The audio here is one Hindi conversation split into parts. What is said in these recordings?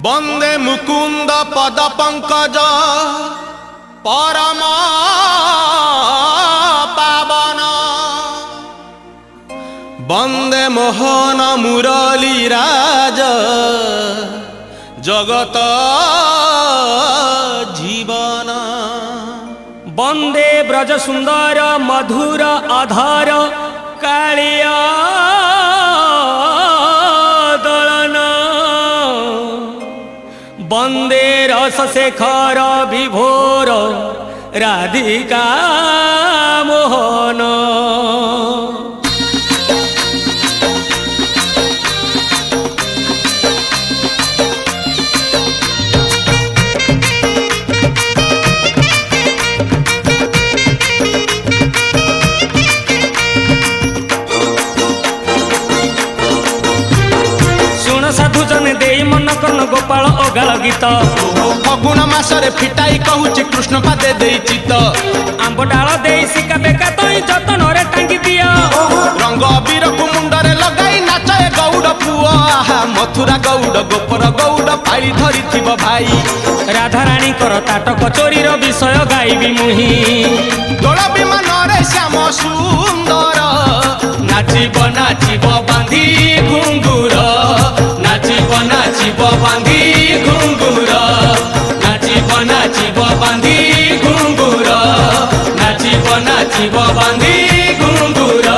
वंदे मुकुंद पद पंकज परम पावन वंदे मोहन मुरली राज जगत जीवन वंदे ब्रज सुंदर मधुर अधर कालिया दलन वंदे रस शेखर विभोर राधिका मोहन। साधु जने दे मन कर्ण गोपाल अगाल गीत फगुण मासरे फिटाई कहूची कृष्ण पादे दे चित आंब डाल दे सिका बेका तई जतन रे टांगी दिया रंग अबीर को मुंडरे लगाई नाचे गौड़ पुआ मथुरा गौड़ गोपर गौड़ पाई धरी थिब भाई राधा रानी कर ताटक चोरी रो विषय गाइबी मुही दोल विमान रे श्याम सुंदर नाचिब नाचिब बांधी घुंगुर नाचिब नाचिब बांधी घुंगुर नाचिब नाचिब बांधी घुंगुर नाचिब नाचिब बांधी घुंगुर।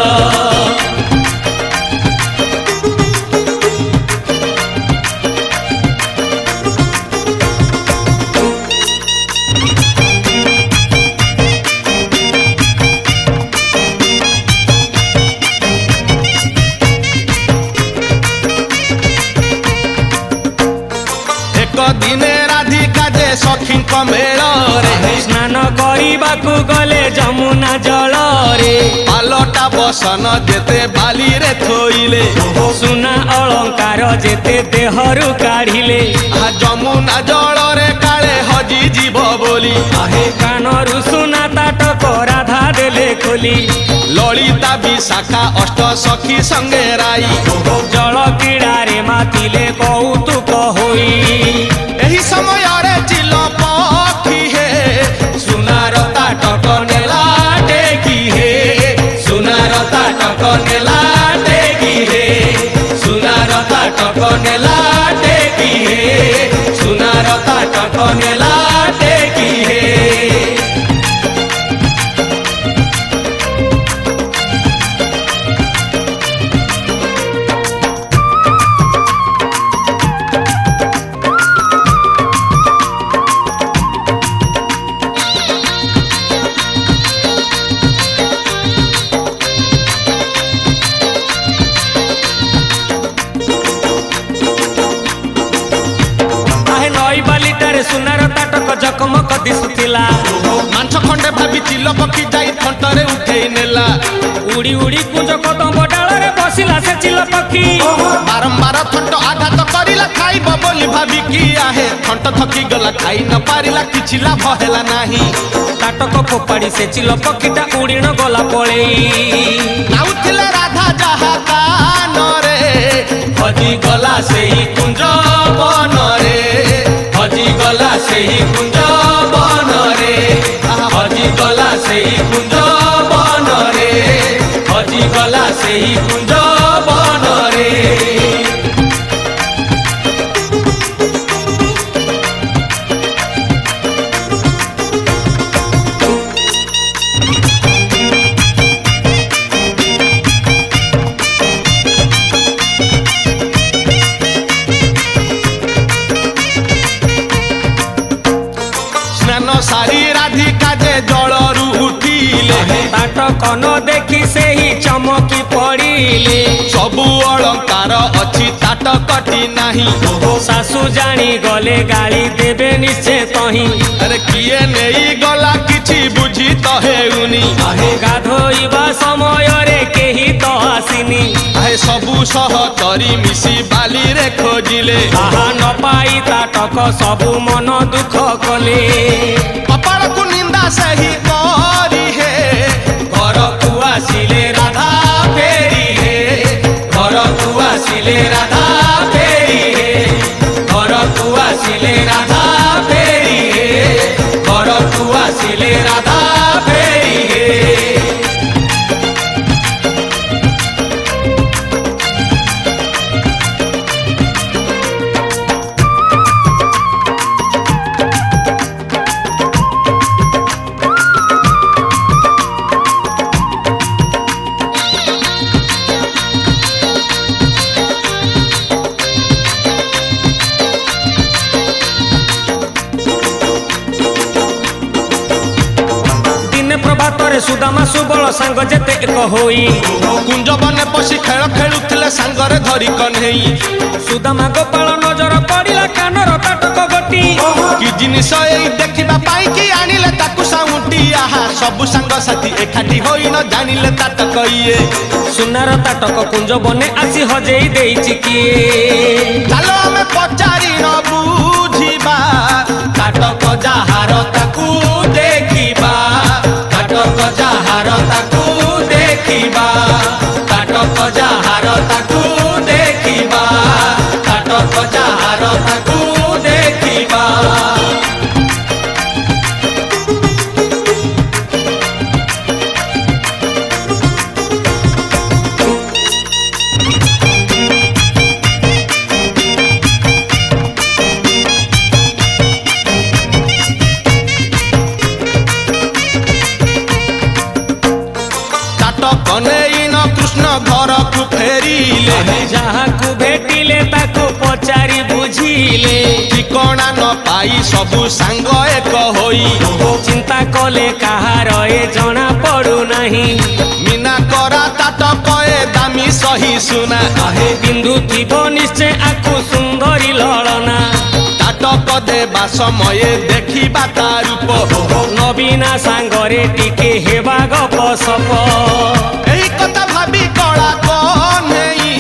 दिने राधिका जे सखी मेल रे स्नान करने गले जमुना जल रे पालटा बसन जेते बाली रे थोइले सुना अलंकार जेते देहरु काढ़िले जमुना जल रे काले हजी जीव बोली आहे कानरु सुना ताटक राधा देले खोली ललिता विशाखा अष्ट सखी संगे राई जल क्रीड़ा रे मातिले कौतुक होई एही समय रे चिल पखी हे सुनार ताटक नेला टेकी हे सुनार ताटक नेला टेकी हे सुनार ताटक नेला टेकी हे सुनार ताटक नेला टेकी हे। सुनार ताटक जकमक दिसुथिला मांस खंडे भाभी चिल पक्षी जाई थंटरे उठेई नेला उड़ी उड़ी कुंज कदम डाल रे बसिला से चिल पक्षी बारंबार थंट आघात करिला खाइब बोली भाभी की आहे थंट थकी गला खाई न पारिला किछि लाभ हेला नाही ताटक फोपाड़ी से चिल पक्षीटा उड़ीण गला पळेई नाउथिले राधा जहा कान रे हजी गला सेही कुंज बन रे हजी गला सेही कुंज बन रे हजी गला सेही कुंज बन रे हजी गला सेही कुंज बन रे। सारी राधिका जे जलरू उठिले ताटक न देखी से ही चमकी पड़िले सबु अलंकार अछि ताटकटी नाही सासु जानी गले गाली देबे निश्चय तही अरे किए नेई गला किछि बुझी तो हेउनी गाधोइबा समय रे केही तो आसिनी आहे सबु सह तरी मिसी बाली रे खोजिले आहा न पाई ताटक सबु मन दुख कले कपाल को निंदा सही करी हे घर को आसिले राधा फेरी हे घर को आसिले राधा फेरी हे घर को ଆସିଲେ ରାଧା ଫେରି ହେ ଘରକୁ ଆସିଲେ ରାଧା ଫେରି ହେ ପ୍ରଭାତରେ ସୁଦାମା ସୁବଳ ସାଙ୍ଗ ଯେତେ ଏକ ହୋଇ କୁଞ୍ଜ ବନେ ପଶି ଖେଳ ଖେଳୁଥିଲେ ସାଙ୍ଗରେ ଧରି କହ୍ନେଇ ସୁଦାମା ଗୋପାଳ ନଜର ପଡ଼ିଲା କାନର ତାଟକ ଗୋଟି କି ଜିନିଷ ଏଇ ଦେଖିବା ପାଇଁ କି ଆଣିଲେ ତାକୁ ସାଉଁଟି ଆହା ସବୁ ସାଙ୍ଗସାଥି ଏକାଠି ହୋଇ ନ ଜାଣିଲେ ତାଟକ ଇଏ ସୁନାର ତାଟକ କୁଞ୍ଜ ବନେ ଆସି ହଜେଇ ଦେଇଛି କିଏ ଚାଲ ଆମେ ପଚାରି ନ ବୁଝିବା ତାଟକ ଯାହାର ତାକୁ ଦେଖିବା ତାଟକ ଯାହାର ତାକୁ ଦେଖିବା ତାଟକ ଯାହାର ତାକୁ ଦେଖିବା ତାଟକ ଯାହାର ତାକୁ ଦେଖିବା କନେଇନ କୃଷ୍ଣ ଘରକୁ ଫେରିଲେ ଯାହାକୁ ଭେଟିଲେ ତାକୁ ପଚାରି ବୁଝିଲେ ଠିକଣା ନ ପାଇ ସବୁ ସାଙ୍ଗ ଏକ ହୋଇ ଚିନ୍ତା କଲେ କାହାର ଏ ଜଣା ପଡୁନାହିଁ ମିନା କରା ତାଟକ ଏ ଦାମୀ ସହି ସୁନା ପିନ୍ଧୁଥିବ ନିଶ୍ଚୟ ଆକୁ ସୁନ୍ଦରୀ ଲଳନା ତାଟକ ଦେବା ସମୟେ ଦେଖିବା ତା ରୂପ ନବୀନା ସାଙ୍ଗରେ ଟିକେ ହେବା ଗପ ସପ ଏହି କଥା ଭାବି କଳା କହ୍ନେଇ